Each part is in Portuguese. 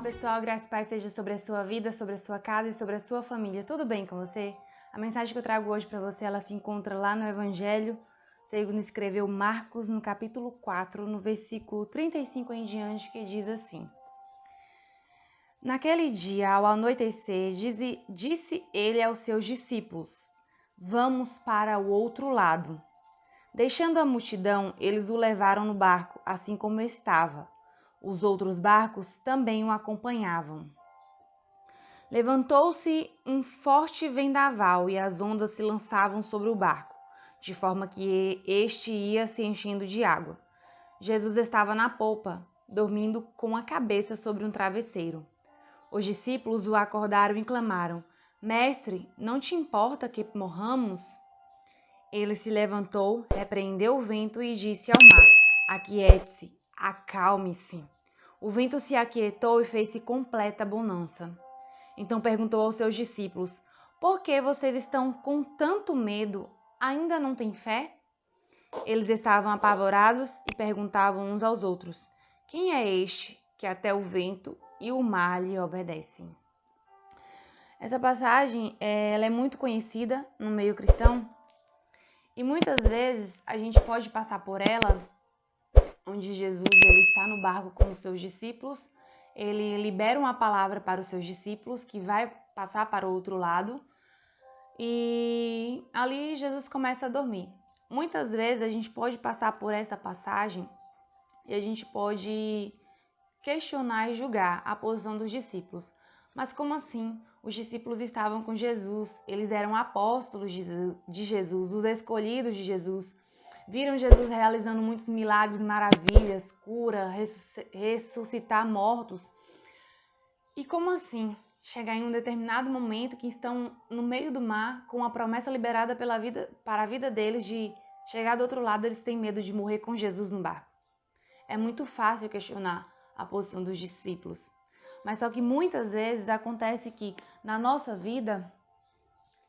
pessoal, graça e paz seja sobre a sua vida, sobre a sua casa e sobre a sua família. Tudo bem com você? A mensagem que eu trago hoje para você, ela se encontra lá no Evangelho, segundo escreveu Marcos, no capítulo 4, no versículo 35 em diante, que diz assim: Naquele dia, ao anoitecer, disse ele aos seus discípulos: Vamos para o outro lado. Deixando a multidão, eles o levaram no barco, assim como estava. Os outros barcos também o acompanhavam. Levantou-se um forte vendaval e as ondas se lançavam sobre o barco, de forma que este ia se enchendo de água. Jesus estava na popa, dormindo com a cabeça sobre um travesseiro. Os discípulos o acordaram e clamaram: Mestre, não te importa que morramos? Ele se levantou, repreendeu o vento e disse ao mar: Aquiete-se, acalme-se. O vento se aquietou e fez-se completa bonança. Então perguntou aos seus discípulos: Por que vocês estão com tanto medo? Ainda não têm fé? Eles estavam apavorados e perguntavam uns aos outros: Quem é este que até o vento e o mar lhe obedecem? Essa passagem ela é muito conhecida no meio cristão e muitas vezes a gente pode passar por ela, onde Jesus ele está no barco com os seus discípulos, ele libera uma palavra para os seus discípulos que vai passar para o outro lado e ali Jesus começa a dormir. Muitas vezes a gente pode passar por essa passagem e a gente pode questionar e julgar a posição dos discípulos. Mas como assim? Os discípulos estavam com Jesus, eles eram apóstolos de Jesus, os escolhidos de Jesus. Viram Jesus realizando muitos milagres, maravilhas, cura, ressuscitar mortos. E como assim? Chegar em um determinado momento que estão no meio do mar, com a promessa liberada para a vida deles de chegar do outro lado, eles têm medo de morrer com Jesus no barco. É muito fácil questionar a posição dos discípulos. Mas só que muitas vezes acontece que na nossa vida,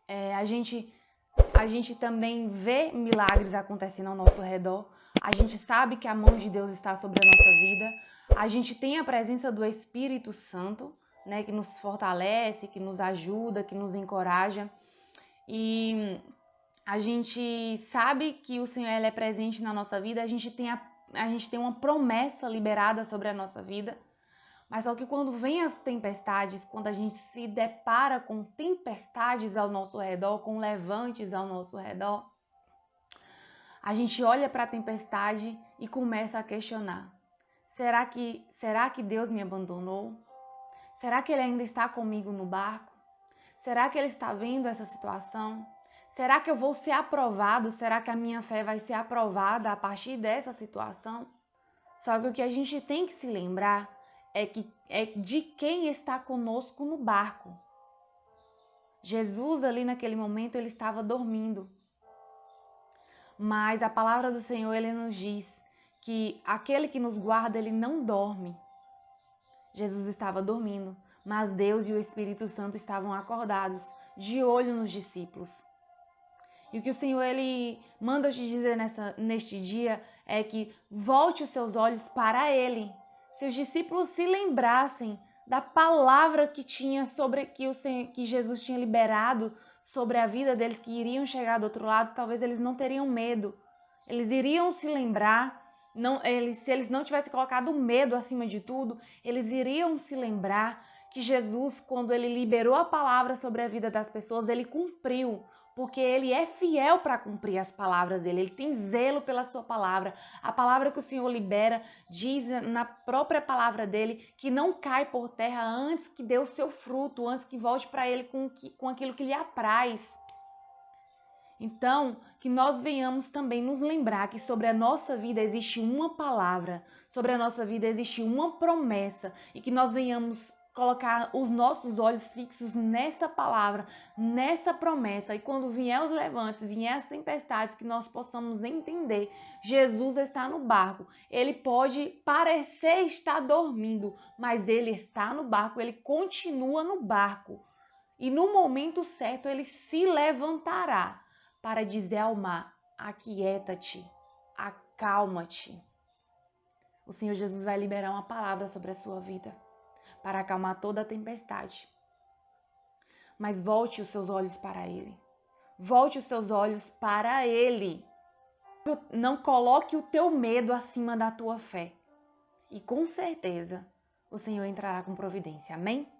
a gente também vê milagres acontecendo ao nosso redor, a gente sabe que a mão de Deus está sobre a nossa vida, a gente tem a presença do Espírito Santo, né, que nos fortalece, que nos ajuda, que nos encoraja, e a gente sabe que o Senhor ele é presente na nossa vida, a gente tem uma promessa liberada sobre a nossa vida. Mas só que quando vem as tempestades, quando a gente se depara com tempestades ao nosso redor, com levantes ao nosso redor, a gente olha para a tempestade e começa a questionar: será que Deus me abandonou? Será que Ele ainda está comigo no barco? Será que Ele está vendo essa situação? Será que eu vou ser aprovado? Será que a minha fé vai ser aprovada a partir dessa situação? Só que o que a gente tem que se lembrar é de quem está conosco no barco. Jesus ali naquele momento ele estava dormindo. Mas a palavra do Senhor ele nos diz que aquele que nos guarda ele não dorme. Jesus estava dormindo, mas Deus e o Espírito Santo estavam acordados, de olho nos discípulos. E o que o Senhor ele manda te dizer neste dia é que volte os seus olhos para Ele. Se os discípulos se lembrassem da palavra que que Jesus tinha liberado sobre a vida deles, que iriam chegar do outro lado, talvez eles não teriam medo. Eles iriam se lembrar, se eles não tivessem colocado medo acima de tudo, eles iriam se lembrar que Jesus, quando ele liberou a palavra sobre a vida das pessoas, ele cumpriu. Porque ele é fiel para cumprir as palavras dele, ele tem zelo pela sua palavra. A palavra que o Senhor libera diz na própria palavra dele que não cai por terra antes que dê o seu fruto, antes que volte para ele com aquilo que lhe apraz. Então, que nós venhamos também nos lembrar que sobre a nossa vida existe uma palavra, sobre a nossa vida existe uma promessa e que nós venhamos colocar os nossos olhos fixos nessa palavra, nessa promessa, e quando vier os levantes, vier as tempestades, que nós possamos entender, Jesus está no barco, ele pode parecer estar dormindo, mas ele está no barco, ele continua no barco, e no momento certo ele se levantará para dizer ao mar: aquieta-te, acalma-te. O Senhor Jesus vai liberar uma palavra sobre a sua vida, para acalmar toda a tempestade. Mas volte os seus olhos para Ele. Volte os seus olhos para Ele. Não coloque o teu medo acima da tua fé. E com certeza o Senhor entrará com providência. Amém?